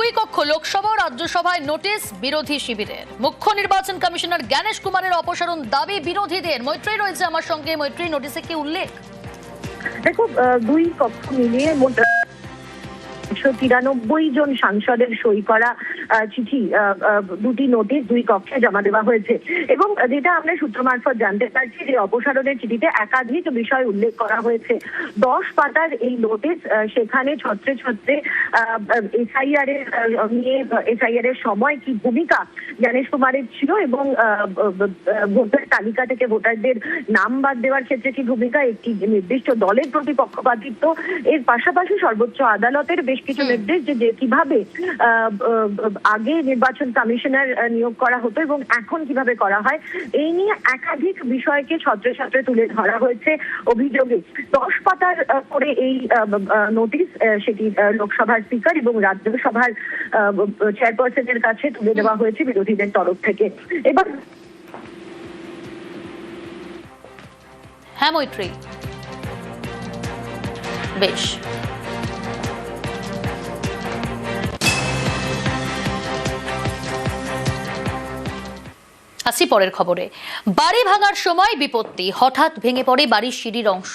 দুই কক্ষ লোকসভা ও রাজ্যসভায় নোটিশ বিরোধী শিবিরের। মুখ্য নির্বাচন কমিশনার জ্ঞানেশ কুমারের অপসারণ দাবি বিরোধীদের। মৈত্রী রয়েছে আমার সঙ্গে। মৈত্রী, নোটিশে কি উল্লেখ? দেখো, দুই কক্ষ মিলিয়ে মোট 193 জন সাংসদের সই করা চিঠি, দুটি নোটিশ দুই কক্ষে জমা দেওয়া হয়েছে। এবং যেটা আমরা সূত্র মারফত জানতে পারছি যে অপসারণের চিঠিতে একাধিক বিষয় উল্লেখ করা হয়েছে। 10 পাতার এই নোটিশ, সেখানে ছত্রে ছত্রে এসআইআর এর সময় কি ভূমিকা জ্ঞানেশ কুমারের ছিল এবং ভোটার তালিকা থেকে ভোটারদের নাম বাদ দেওয়ার ক্ষেত্রে কি ভূমিকা, একটি নির্দিষ্ট দলের প্রতি পক্ষপাতিত্ব, এর পাশাপাশি সর্বোচ্চ আদালতের বেশ কিছু নির্দেশ যে কিভাবে আগে নির্বাচন কমিশনার নিয়োগ করা হতো এবং এখন কিভাবে করা হয়, এই নিয়ে একাধিক বিষয়কে ছত্রে ছত্রে তুলে ধরা হয়েছে অভিযোগে। 10 পাতার করে এই নোটিশ, সেটি লোকসভার স্পিকার এবং রাজ্যসভার চেয়ারপারসনের কাছে তুলে দেওয়া হয়েছে বিরোধীদের তরফ থেকে। এবার হ্যাঁ মৈত্রী, বেশ। আসি পরের খবরে। বাড়ি ভাঙার সময় বিপত্তি, হঠাৎ ভেঙে পড়ে বাড়ির সিঁড়ির অংশ।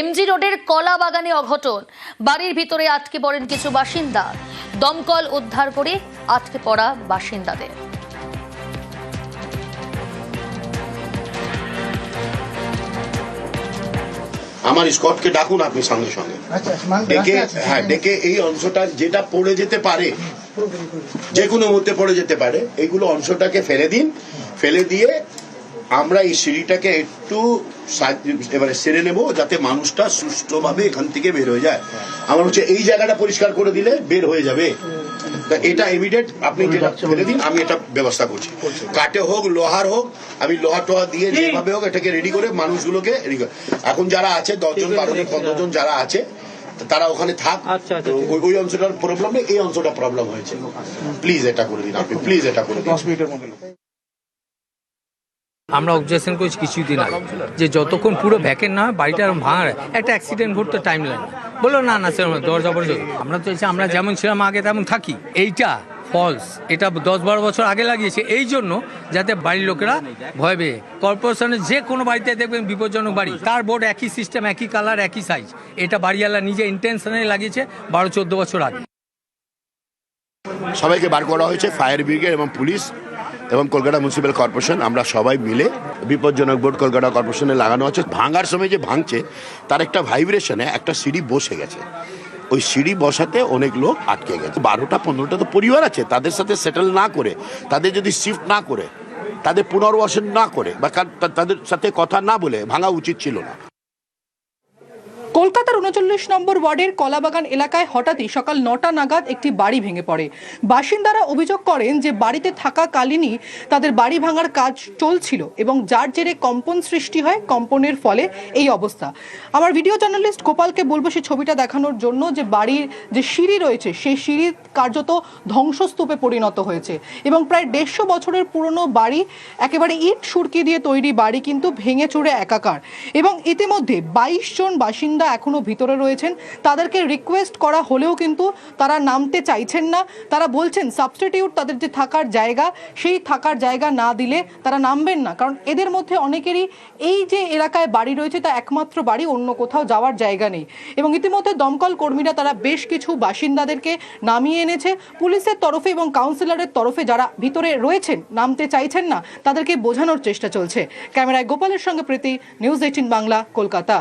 এমজি রোডের কলা বাগানে অঘটন। বাড়ির ভিতরে আটকে পড়েন কিছু বাসিন্দা। দমকল উদ্ধার করে আটকে পড়া বাসিন্দাদের। আমার স্কটকে ডাকুন আপনি সঙ্গে সঙ্গে ডেকে এই অংশটা যেটা পড়ে যেতে পারে, যে কোনো মুহূর্তে পড়ে যেতে পারে, এইগুলো অংশটাকে ফেলে দিন। ফেলে দিয়ে আমরা এই সিঁড়িটাকে একটু এবারে সেরে নেব, যাতে মানুষটা সুষ্ঠুভাবে এখান থেকে বের হয়ে যায়। আমার হচ্ছে এই জায়গাটা পরিষ্কার করে দিলে বের হয়ে যাবে। এটা ইমিডিয়েট আপনি যেটা ফেলে দিন, আমি এটা ব্যবস্থা করছি। কাঠে হোক লোহার হোক, আমি লোহা টোহা দিয়ে যেভাবে হোক এটাকে রেডি করে মানুষগুলোকে এখন যারা আছে 10 জন 12 জন 15 জন যারা আছে তারা ওখানে থাক। ওই অংশটার প্রবলেম নেই, এই অংশটা প্রবলেম হয়েছে। প্লিজ এটা করে দিন আপনি, প্লিজ এটা করে দিন। 10 মিনিটের মধ্যে আমরা অবজেকশন করেছি কিছুদিন আগে যে যতক্ষণ পুরো ভ্যাকেন্ট না হয় বাড়িটা ভাঙার একটা অ্যাক্সিডেন্ট ঘটতে টাইম লাগে। বললো না না সেরকম দরজা পর্যন্ত আমরা তো চাইছি আমরা যেমন ছিলাম আগে তেমন থাকি। এইটা ফলস, এটা 10-12 বছর আগে লাগিয়েছে এই জন্য যাতে বাড়ির লোকেরা ভয় পেয়ে। কর্পোরেশনের যে কোনো বাড়িতে দেখবেন বিপজ্জনক বাড়ি, তার বোর্ড একই সিস্টেম, একই কালার, একই সাইজ। এটা বাড়িওয়ালা নিজে ইন্টেনশনালি লাগিয়েছে 12-14 বছর আগে। সবাইকে বার করা হয়েছে, ফায়ার ব্রিগেড এবং পুলিশ এবং কলকাতা মিউনিসিপ্যাল কর্পোরেশন, আমরা সবাই মিলে বিপজ্জনক বোর্ড কলকাতা কর্পোরেশনে লাগানো আছে। ভাঙার সময় যে ভাঙছে তার একটা ভাইব্রেশনে একটা সিঁড়ি বসে গেছে, ওই সিঁড়ি বসাতে অনেক লোক আটকে গেছে। 12টা-15টা তো পরিবার আছে, তাদের সাথে সেটেল না করে, তাদের যদি শিফট না করে, তাদের পুনর্বাসন না করে বা তাদের সাথে কথা না বলে ভাঙা উচিত ছিল না। কলকাতার 39 নম্বর ওয়ার্ডের কলাবাগান এলাকায় হঠাৎই সকাল 9টা নাগাদ একটি বাড়ি ভেঙে পড়ে। বাসিন্দারা অভিযোগ করেন যে বাড়িতে থাকাকালীনই তাদের বাড়ি ভাঙার কাজ চলছিল এবং যার জেরে কম্পন সৃষ্টি হয়। কম্পনের ফলে এই অবস্থা। আমার ভিডিও জার্নালিস্ট গোপালকে বলবো সেই ছবিটা দেখানোর জন্য, যে বাড়ির যে সিঁড়ি রয়েছে সেই সিঁড়ি কার্যত ধ্বংসস্তূপে পরিণত হয়েছে এবং প্রায় 150 বছরের পুরনো বাড়ি, একেবারে ইট সুরকি দিয়ে তৈরি বাড়ি কিন্তু ভেঙে চুরে একাকার। এবং ইতিমধ্যে 22 জন বাসিন্দা এখনো ভিতরে রয়েছেন। তাদেরকে রিকোয়েস্ট করা হলেও কিন্তু তারা নামতে চাইছেন না। তারা বলছেন সাবস্টিটিউট, তাদের যে থাকার জায়গা, সেই থাকার জায়গা না দিলে তারা নামবেন না। কারণ এদের মধ্যে অনেকেরই এই যে এলাকায় বাড়ি রয়েছে তা একমাত্র বাড়ি, অন্য কোথাও যাওয়ার জায়গা নেই। এবং ইতিমধ্যে দমকল কর্মীরা তারা বেশ কিছু বাসিন্দাদেরকে নামিয়ে এনেছে। পুলিশের তরফে এবং কাউন্সিলরের তরফে যারা ভিতরে রয়েছেন, নামতে চাইছেন না, তাদেরকে বোঝানোর চেষ্টা চলছে। ক্যামেরায় গোপালের সঙ্গে প্রীতি, নিউজ 18 বাংলা, কলকাতা।